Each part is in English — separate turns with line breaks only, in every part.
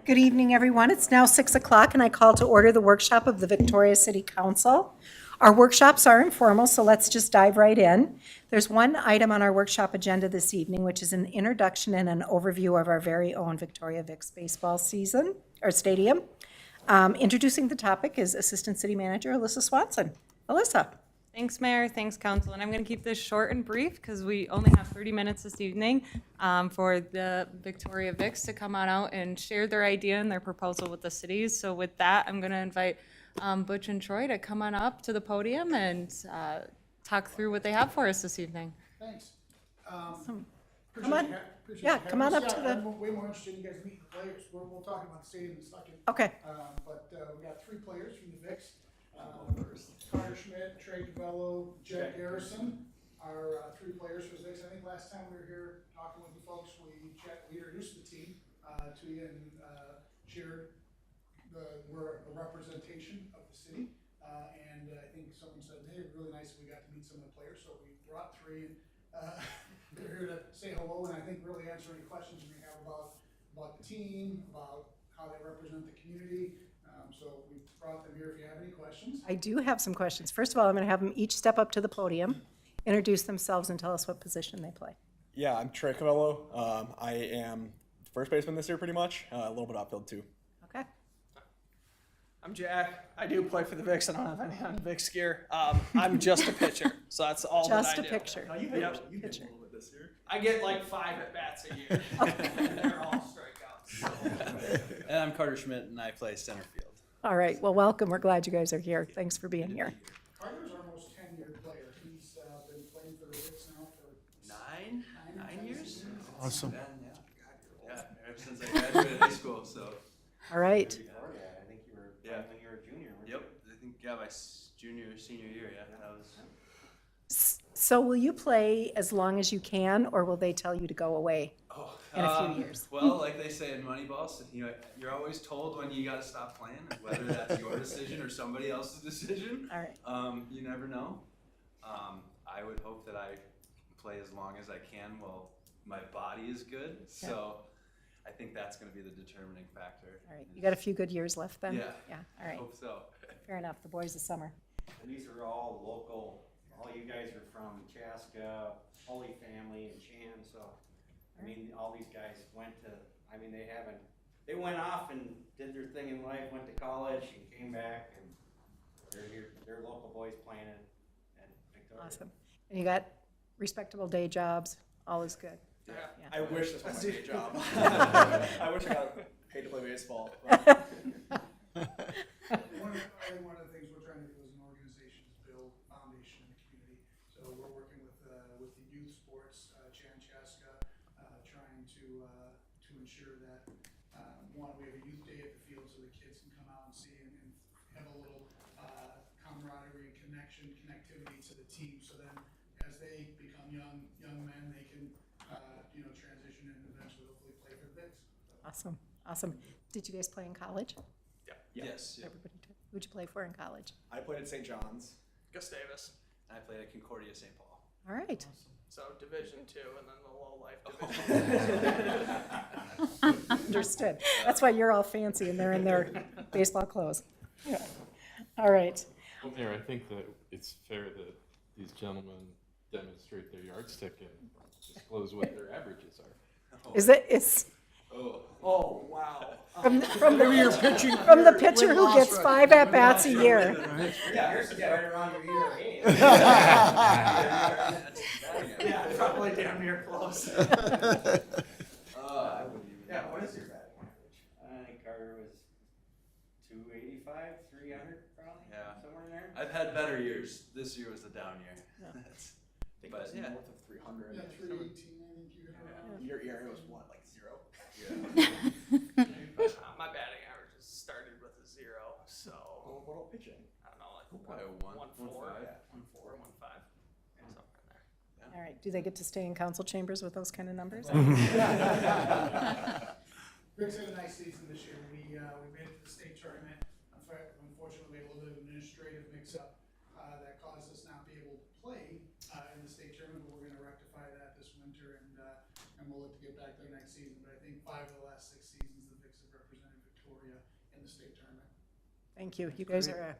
Good evening, everyone. It's now 6 o'clock, and I call to order the workshop of the Victoria City Council. Our workshops are informal, so let's just dive right in. There's one item on our workshop agenda this evening, which is an introduction and an overview of our very own Victoria Vicks baseball season, or stadium. Introducing the topic is Assistant City Manager Alyssa Swanson. Alyssa.
Thanks, Mayor. Thanks, Council. And I'm going to keep this short and brief because we only have 30 minutes this evening for the Victoria Vicks to come on out and share their idea and their proposal with the cities. So with that, I'm going to invite Butch and Troy to come on up to the podium and talk through what they have for us this evening.
Thanks.
Come on. Yeah, come on up to the.
I'm way more interested in you guys meeting the players. We'll talk about the stadium in a second.
Okay.
But we got three players from the Vicks. Carter Schmidt, Trey Cavello, Jed Garrison are three players for the Vicks. I think last time we were here talking with you folks, we introduced the team to you and shared we're a representation of the city. And I think someone said, hey, really nice that we got to meet some of the players. So we brought three and they're here to say hello and I think really answer any questions you may have about the team, about how they represent the community. So we brought them here if you have any questions.
I do have some questions. First of all, I'm going to have them each step up to the podium, introduce themselves, and tell us what position they play.
Yeah, I'm Trey Cavello. I am first baseman this year pretty much, a little bit outfield too.
Okay.
I'm Jack. I do play for the Vicks. I don't have any on Vicks gear. I'm just a pitcher, so that's all
Just
that
a
I do.
picture.
You've
Yep.
a little bit this year.
I get like 5 at-bats a year. They're all strikeouts.
And I'm Carter Schmidt, and I play center field.
All right. Well, welcome. We're glad you guys are here. Thanks for being here.
Carter's our most tenured player. He's been playing for the Vicks now for
Nine years?
Awesome.
Yeah, ever since I graduated high school, so.
All right.
I think you were
Yeah.
when you were a junior. weren't
Yep,
you?
I think, yeah, my senior year, yeah, that was.
So will you play as long as you can, or will they tell you to go away in a few years?
Well, like they say in Moneyball, so, you're always told when you gotta stop playing, whether that's your decision or somebody else's decision.
All right.
You never know. I would hope that I play as long as I can while my body is good, so I think that's gonna be the determining factor.
All right. You got a few good years left then?
Yeah.
Yeah. All
I
right.
hope so.
Fair enough. The boys this summer.
And these are all local. All you guys are from Chaska, Holy Family, and Chan. So, I mean, all these guys went to. I mean, they went off and did their thing in life. Went to college and came back, and they're here. They're local boys playing at Victoria.
Awesome. And you got respectable day jobs. All is good.
Yeah.
Yeah.
I wish this was my day job. I wish I got paid to play baseball. But
One of the things we're trying to do as an organization is build foundation in the community. So we're working with the youth sports, Chan Chaska, trying to ensure that one, we have a youth day at the field so the kids can come out and see and have a little camaraderie, connectivity to the team. So then, as they become young men, they can transition and eventually hopefully play for the Vicks.
Awesome. Awesome. Did you guys play in college?
yeah.
Yes, yeah.
Everybody did. Who'd you play for in college?
I played at St. John's.
Gustavus.
I played at Concordia St. Paul.
All right.
So Division II, and then the low life division.
Understood. That's why you're all fancy and they're in their baseball clothes. Yeah. All right.
Well, Mayor, I think that it's fair that these gentlemen demonstrate their yardstick and disclose what their averages are.
Is it? It's
Oh wow.
from the pitcher who gets 5 at bats a year.
Yeah, yours is right around your ear.
Yeah, probably damn near close.
I wouldn't even. Yeah, what is your batting average? I think Carter was 285, 300 probably.
Yeah.
Somewhere in there.
I've had better years. This year was a down year. But yeah.
North of 300.
Yeah, 318, I think you got around.
Your ERA was what, like 0?
My batting average started with a 0, so
What about pitching?
I don't know, like
Probably a
1-4,
1-4.
1-4, 1-5, somewhere in there.
All right. Do they get to stay in council chambers with those kind of numbers?
Rick's had a nice season this year. We made it to the state tournament. Unfortunately, we had a little bit of administrative mix-up that caused us not be able to play in the state tournament, but we're going to rectify that this winter, and we'll look to get back there next season. But I think 5 of the last 6 seasons, the Vicks have represented the state tournament.
Thank you. You guys are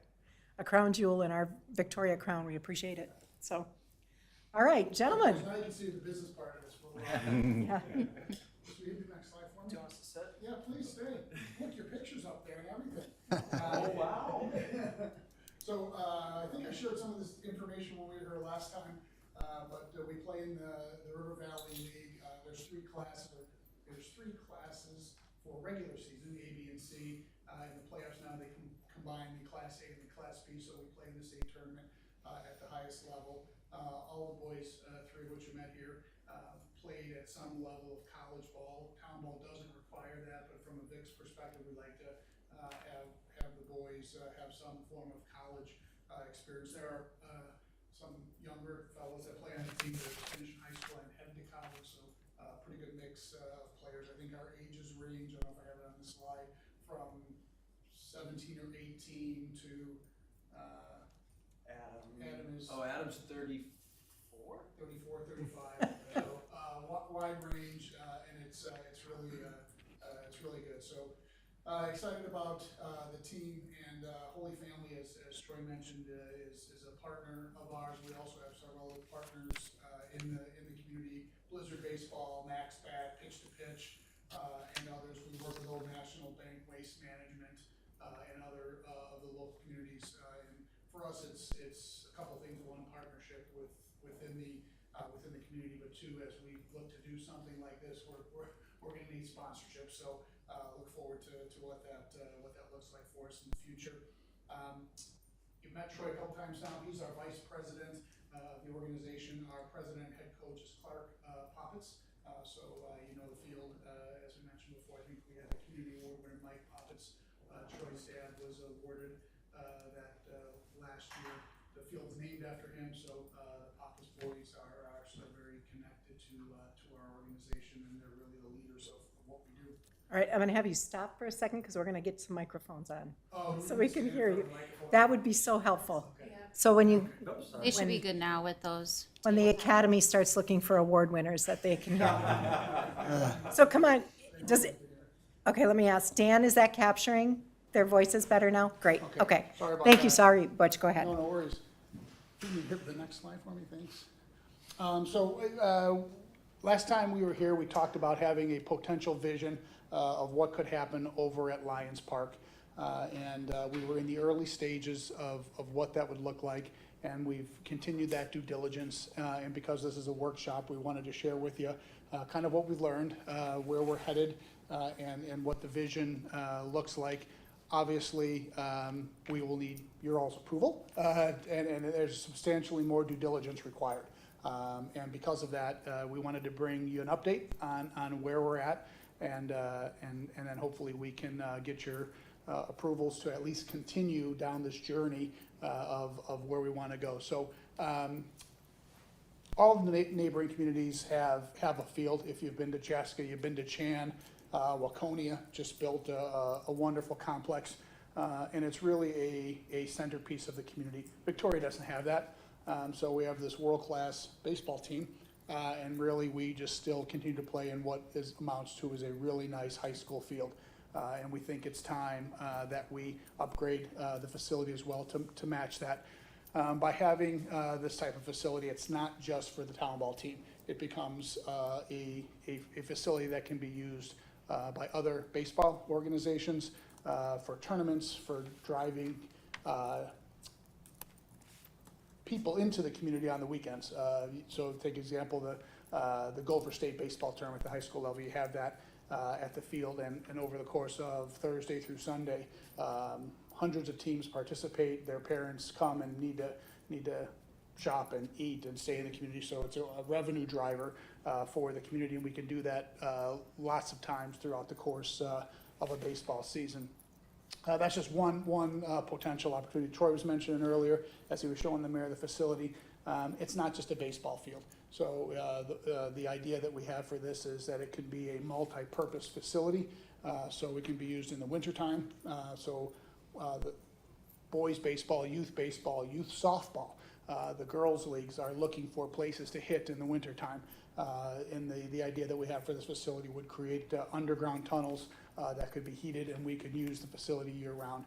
a crown jewel in our Victoria crown. We appreciate it. So, all right, gentlemen.
Now you can see the business part of this.
Yeah.
Just read the next slide for me.
Do you want us to sit?
Yeah, please stay. Look, your picture's up there and everything.
Oh, wow.
So, I think I shared some of this information when we were here last time, but we play in the River Valley League. There's three classes for regular season, A, B, and C. In the playoffs now, they can combine the Class A and the Class B, so we play in the state tournament at the highest level. All the boys, three of which you met here, played at some level of college ball. Town ball doesn't require that, but from a VIX perspective, we like to have the boys have some form of college experience. There are some younger fellows that play on the team that finish high school and head to college, so pretty good mix of players. I think our ages range, I don't know if I have it on the slide, from 17 or 18 to Adam is
Adam's 34?
34, 35. So wide range, and it's really good. So excited about the team, and Holy Family, as Troy mentioned, is a partner of ours. We also have several partners in the community: Blizzard Baseball, Max Bat, Pitch to Pitch, and others. We work with Old National Bank, Waste Management, and other of the local communities. And for us, it's a couple of things. One, partnership within the community, but two, as we look to do something like this, we're going to need sponsorship. So look forward to what that looks like for us in the future. You've met Troy a couple times now. He's our vice president of the organization. Our president and head coach is Clark Poppets. So you know the field, as we mentioned before. I think we had a community award winner, Mike Poppets. Troy's dad was awarded that last year. The field's named after him, so the Poppets boys are still very connected to our organization, and they're really the leaders of what we do.
All right, I'm going to have you stop for a second because we're going to get some microphones on
Oh,
so we can
stand
hear
for
you.
the microphone.
That would be so helpful.
Okay.
So when
They should be good now with those.
when the academy starts looking for award winners that they can have. So come on, okay, let me ask, Dan, is that capturing their voices better now? Great, okay.
Sorry about
Thank you,
that.
sorry, Butch, go ahead.
No worries. Can you hit the next slide for me, thanks? Last time we were here, we talked about having a potential vision of what could happen over at Lions Park. We were in the early stages of what that would look like, and we've continued that due diligence. And because this is a workshop, we wanted to share with you kind of what we've learned, where we're headed, and what the vision looks like. Obviously, we will need your all's approval, and there's substantially more due diligence required. And because of that, we wanted to bring you an update on where we're at, and then hopefully we can get your approvals to at least continue down this journey of where we want to go. So all of the neighboring communities have a field. If you've been to Chaska, you've been to Chan. Waconia just built a wonderful complex, and it's really a centerpiece of the community. Victoria doesn't have that, so we have this world-class baseball team, and really we just still continue to play in what amounts to is a really nice high school field. And we think it's time that we upgrade the facility as well to match that. By having this type of facility, it's not just for the town ball team. It becomes a facility that can be used by other baseball organizations for tournaments, for driving people into the community on the weekends. So take example, the Gopher State baseball tournament at the high school level, you have that at the field, and over the course of Thursday through Sunday, hundreds of teams participate. Their parents come and need to shop and eat and stay in the community, so it's a revenue driver for the community, and we can do that lots of times throughout the course of a baseball season. That's just one potential opportunity. Troy was mentioning earlier, as he was showing the mayor of the facility, it's not just a baseball field. So the idea that we have for this is that it could be a multi-purpose facility, so it can be used in the wintertime. The boys baseball, youth softball, the girls leagues are looking for places to hit in the wintertime. And the idea that we have for this facility would create underground tunnels that could be heated, and we could use the facility year-round.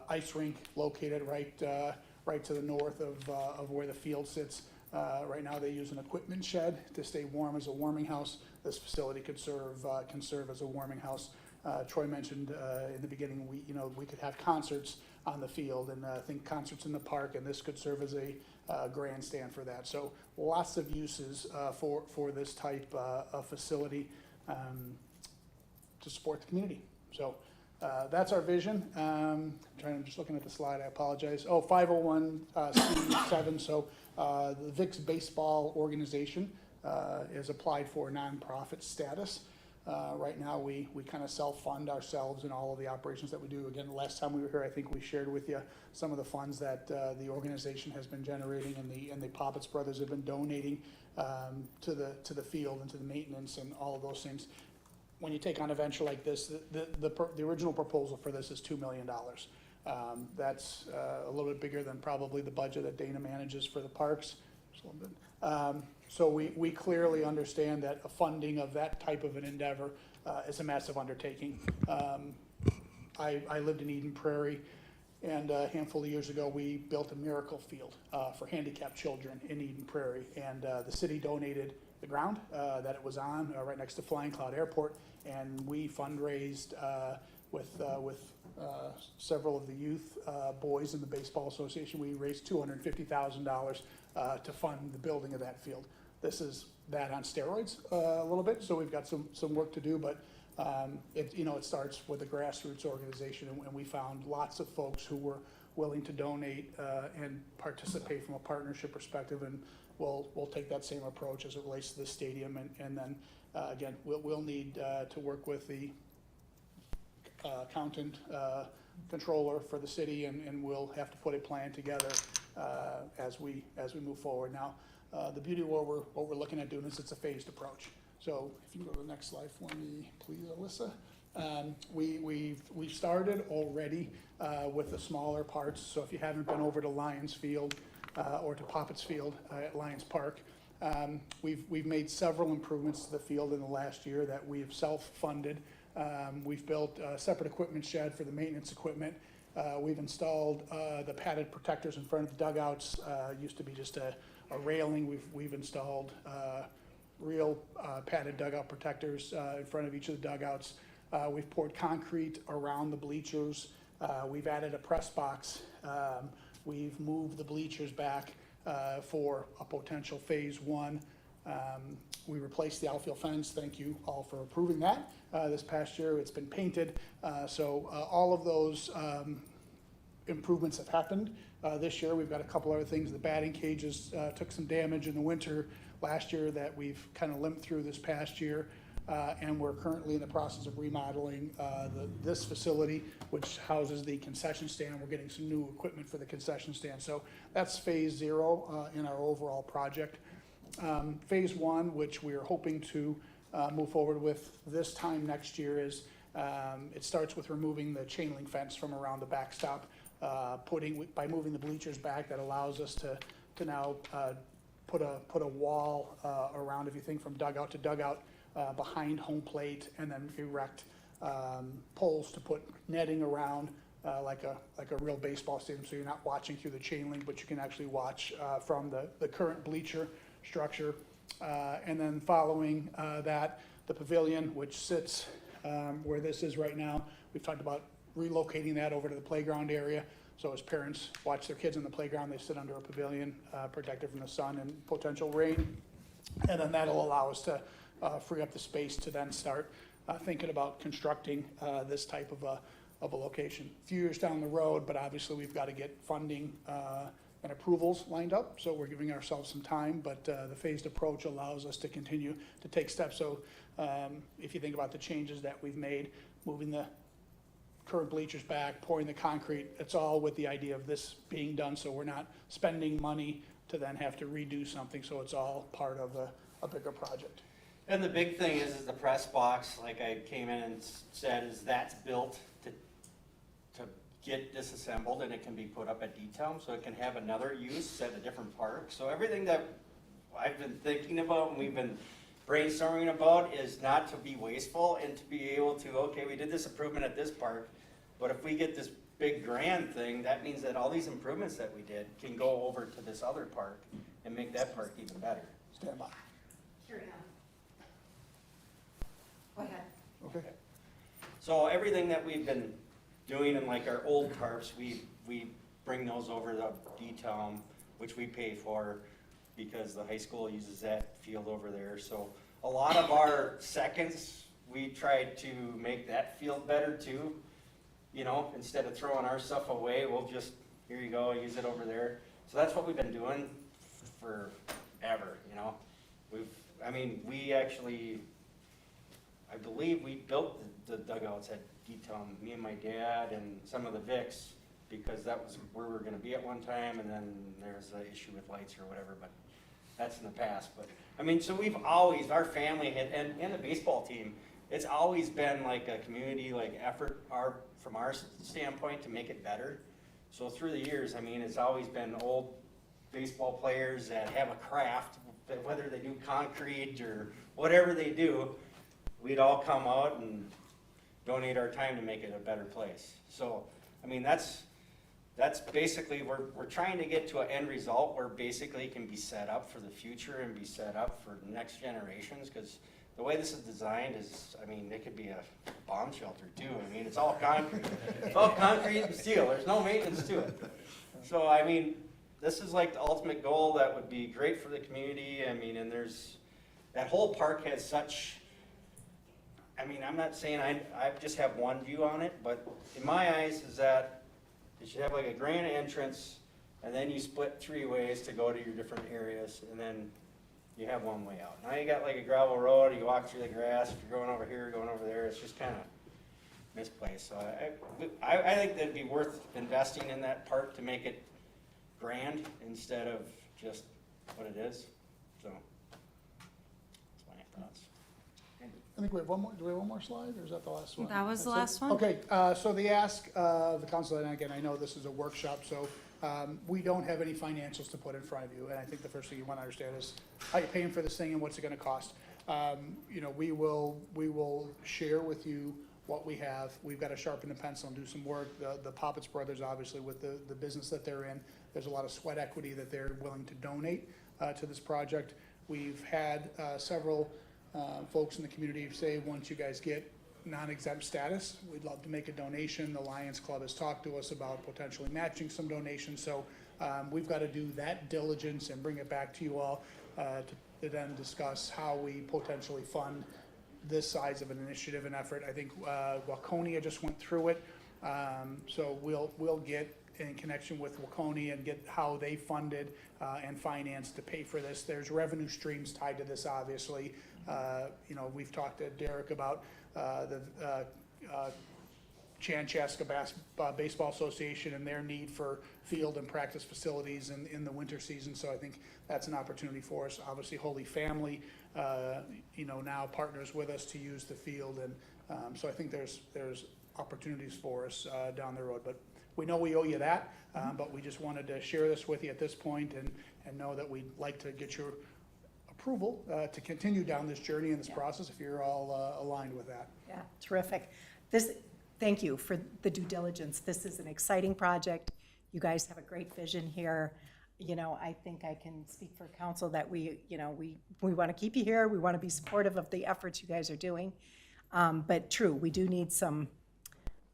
Ice rink located right to the north of where the field sits. Right now, they use an equipment shed to stay warm as a warming house. This facility could serve as a warming house. Troy mentioned in the beginning, we could have concerts on the field, and I think concerts in the park, and this could serve as a grandstand for that. So lots of uses for this type of facility to support the community. So that's our vision. I'm just looking at the slide, I apologize. 501c7, so the VIX Baseball Organization has applied for nonprofit status. Right now, we kind of self-fund ourselves in all of the operations that we do. Again, the last time we were here, I think we shared with you some of the funds that the organization has been generating, and the Poppets brothers have been donating to the field and to the maintenance and all of those things. When you take on a venture like this, the original proposal for this is $2 million. That's a little bit bigger than probably the budget that Dana manages for the parks. Just a little bit. So we clearly understand that a funding of that type of an endeavor is a massive undertaking. I lived in Eden Prairie, and a handful of years ago, we built a miracle field for handicapped children in Eden Prairie, and the city donated the ground that it was on right next to Flying Cloud Airport, and we fundraised with several of the youth boys in the Baseball Association. We raised $250,000 to fund the building of that field. This is that on steroids a little bit, so we've got some work to do, but it starts with a grassroots organization, and we found lots of folks who were willing to donate and participate from a partnership perspective, and we'll take that same approach as it relates to the stadium, and then again, we'll need to work with the accountant, controller for the city, and we'll have to put a plan together as we move forward. Now, the beauty of what we're looking at doing is it's a phased approach. So if you can go to the next slide for me, please, Alyssa. We've started already with the smaller parts. So if you haven't been over to Lions Field or to Poppets Field at Lions Park, we've made several improvements to the field in the last year that we've self-funded. We've built a separate equipment shed for the maintenance equipment. We've installed the padded protectors in front of the dugouts. Used to be just a railing. We've installed real padded dugout protectors in front of each of the dugouts. We've poured concrete around the bleachers. We've added a press box. We've moved the bleachers back for a potential phase one. We replaced the outfield fence. Thank you all for approving that. This past year, it's been painted. So all of those improvements have happened. This year, we've got a couple other things. The batting cages took some damage in the winter last year that we've kind of limped through this past year. And we're currently in the process of remodeling this facility, which houses the concession stand. We're getting some new equipment for the concession stand. So that's phase 0 in our overall project. Phase 1, which we are hoping to move forward with this time next year, is it starts with removing the chain link fence from around the backstop. By moving the bleachers back, that allows us to now put a wall around, if you think from dugout to dugout, behind home plate, and then erect poles to put netting around like a real baseball stadium, so you're not watching through the chain link, but you can actually watch from the current bleacher structure. And then following that, the pavilion, which sits where this is right now. We've talked about relocating that over to the playground area. So as parents watch their kids in the playground, they sit under a pavilion protected from the sun and potential rain. And then that'll allow us to free up the space to then start thinking about constructing this type of a location. A few years down the road, but obviously we've got to get funding and approvals lined up, so we're giving ourselves some time, but the phased approach allows us to continue to take steps. So if you think about the changes that we've made, moving the current bleachers back, pouring the concrete, it's all with the idea of this being done, so we're not spending money to then have to redo something, so it's all part of a bigger project.
And the big thing is the press box, like I came in and said, is that's built to get disassembled, and it can be put up at D-Town, so it can have another use at a different park. So everything that I've been thinking about and we've been brainstorming about is not to be wasteful and to be able to, okay, we did this improvement at this park, but if we get this big grand thing, that means that all these improvements that we did can go over to this other park and make that park even better.
Stand by.
Carry on. Go ahead.
Okay.
So everything that we've been doing in like our old tarps, we bring those over to D-Town, which we pay for because the high school uses that field over there. So a lot of our seconds, we tried to make that field better too. You know, instead of throwing our stuff away, we'll just, here you go, use it over there. So that's what we've been doing forever, you know. We actually, I believe we built the dugouts at D-Town, me and my dad and some of the Vicks, because that was where we were gonna be at one time, and then there's an issue with lights or whatever, but that's in the past. But, so we've always, our family had, and the baseball team, it's always been like a community, like effort, from our standpoint, to make it better. So through the years, it's always been old baseball players that have a craft, whether they do concrete or whatever they do, we'd all come out and donate our time to make it a better place. So, that's basically, we're trying to get to an end result where basically it can be set up for the future and be set up for the next generations, because the way this is designed is, it could be a bomb shelter too. It's all concrete. It's all concrete and steel. There's no maintenance to it. So, this is like the ultimate goal that would be great for the community. And that whole park has such, I'm not saying I just have one view on it, but in my eyes is that you should have like a grand entrance, and then you split 3 ways to go to your different areas, and then you have one way out. Now you got like a gravel road, you walk through the grass, if you're going over here, going over there, it's just kind of misplaced. So I think that'd be worth investing in that park to make it grand instead of just what it is. So that's my thoughts.
I think we have one more, do we have one more slide, or is that the last one?
That was the
That's it?
last one.
Okay, so the ask of the council, and again, I know this is a workshop, so we don't have any financials to put in front of you, and I think the first thing you want to understand is how you're paying for this thing and what's it going to cost. We will share with you what we have. We've got to sharpen the pencil and do some work. The Poppets brothers, obviously, with the business that they're in, there's a lot of sweat equity that they're willing to donate to this project. We've had several folks in the community say, once you guys get non-exempt status, we'd love to make a donation. The Lions Club has talked to us about potentially matching some donations. So we've got to do that diligence and bring it back to you all to then discuss how we potentially fund this size of an initiative and effort. I think Waconia just went through it. So we'll get in connection with Waconia and get how they funded and financed to pay for this. There's revenue streams tied to this, obviously. We've talked to Derek about the Chanchaska Baseball Association and their need for field and practice facilities in the winter season. So I think that's an opportunity for us. Obviously, Holy Family, now partners with us to use the field. And so I think there's opportunities for us down the road. But we know we owe you that, but we just wanted to share this with you at this point and know that we'd like to get your approval to continue down this journey and this process if you're all aligned with that.
Yeah, terrific. Thank you for the due diligence. This is an exciting project. You guys have a great vision here. I think I can speak for council that we want to keep you here. We want to be supportive of the efforts you guys are doing. But true, we do need some,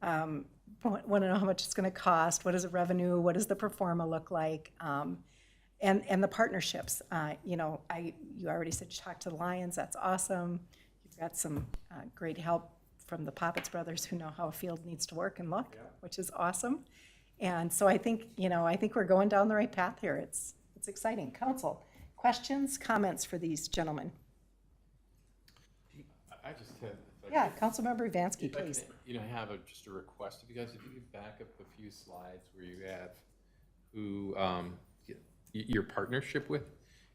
want to know how much it's going to cost. What is the revenue? What does the pro forma look like? And the partnerships. You already said you talked to the Lions. That's awesome. You've got some great help from the Poppets brothers who know how a field needs to work and look, which is awesome. And so I think we're going down the right path here. It's exciting. Council, questions, comments for these gentlemen?
I just had.
Yeah, Councilmember Evansky, please.
Have just a request of you guys, if you could back up a few slides where you have who your partnership with.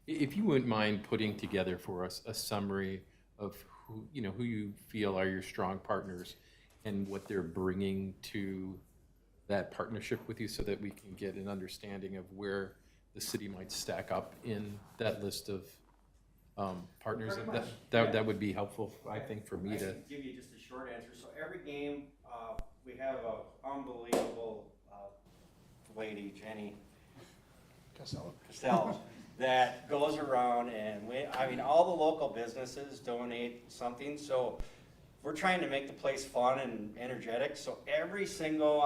If you wouldn't mind putting together for us a summary of who you feel are your strong partners and what they're bringing to that partnership with you, so that we can get an understanding of where the city might stack up in that list of partners, that would be helpful, I think, for me
I
to.
can give you just a short answer. So every game, we have a unbelievable, lady, Jenny Costello, that goes around and all the local businesses donate something, so we're trying to make the place fun and energetic, so every single,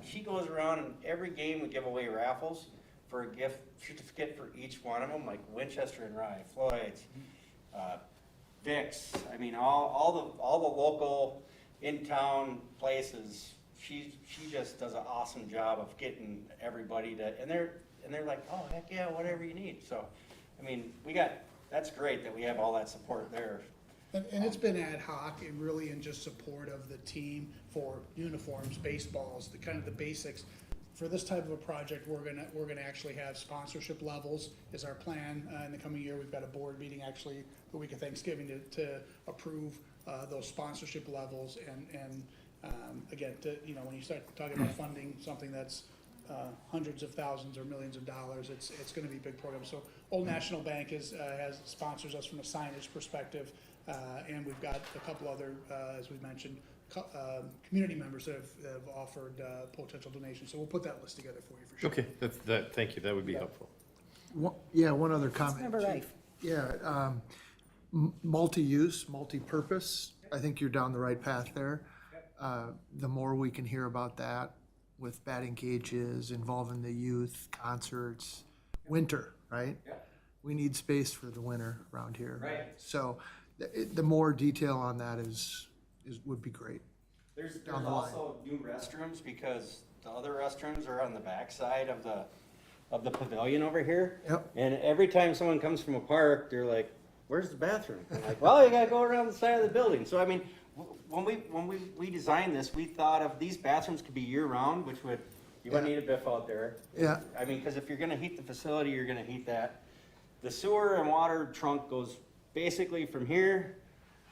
she goes around and every game we give away raffles for a gift certificate for each one of them, like Winchester and Rye, Floyd's, Vicks, all the local in-town places. She just does an awesome job of getting everybody to, and they're like, oh, heck yeah, whatever you need. So, that's great that we have all that support there.
And it's been ad hoc and really in just support of the team for uniforms, baseballs, the kind of the basics. For this type of a project, we're gonna actually have sponsorship levels is our plan. In the coming year, we've got a board meeting actually the week of Thanksgiving to approve those sponsorship levels and again, when you start talking about funding something that's hundreds of thousands or millions of dollars, it's gonna be a big program. So Old National Bank has sponsors us from a signage perspective, and we've got a couple other, as we mentioned, community members that have offered potential donations. So we'll put that list together for you for sure.
Okay, thank you, that would be helpful.
One other comment.
Member Rife.
Yeah, multi-use, multi-purpose, I think you're down the right path there. The more we can hear about that with batting cages, involving the youth, concerts, winter, right?
Yeah.
We need space for the winter around here.
Right.
So the more detail on that would be great.
There's
Down the line.
also new restrooms because the other restrooms are on the backside of the pavilion over here.
Yep.
And every time someone comes from a park, they're like, "Where's the bathroom?" I'm like, "Well, you gotta go around the side of the building." So when we designed this, we thought of these bathrooms could be year round, which you wouldn't need a biff out there.
Yeah.
Because if you're gonna heat the facility, you're gonna heat that. The sewer and water trunk goes basically from here,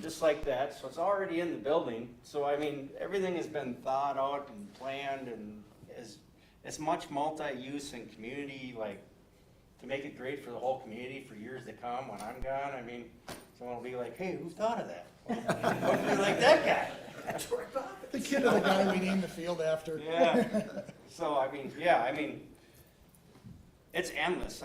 just like that, so it's already in the building. So everything has been thought out and planned and it's much multi-use and community, to make it great for the whole community for years to come when I'm gone. Someone will be like, "Hey, who thought of that?" Hopefully like that guy. That's where I thought of it.
The kid of the guy we named the field after.
Yeah. So, it's endless.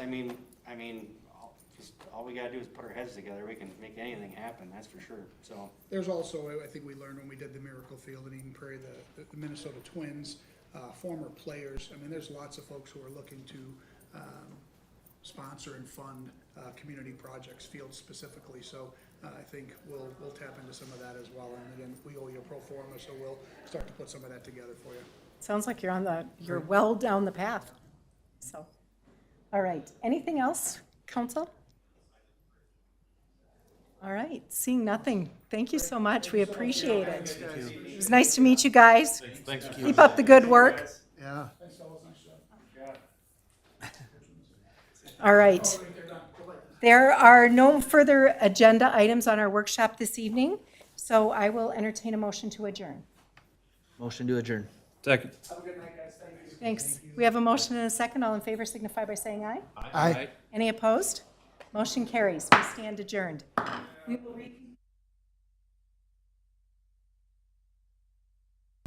All we gotta do is put our heads together. We can make anything happen, that's for sure, so.
There's also, I think we learned when we did the Miracle Field in Eden Prairie, the Minnesota Twins, former players. There's lots of folks who are looking to sponsor and fund community projects, fields specifically. So I think we'll tap into some of that as well. And again, we owe you a pro forma, so we'll start to put some of that together for you.
Sounds like you're well down the path. So, all right. Anything else, council? All right, seeing nothing. Thank you so much. We appreciate it. It was nice to meet you guys.
Thanks.
Keep up the good work.
Yeah.
Thanks, fellas. Nice job.
All right. There are no further agenda items on our workshop this evening, so I will entertain a motion to adjourn.
Motion to adjourn.
Second.
Have a good night, guys. Thank you.
Thanks. We have a motion and a second. All in favor signify by saying aye.
Aye.
Any opposed? Motion carries. We stand adjourned. We will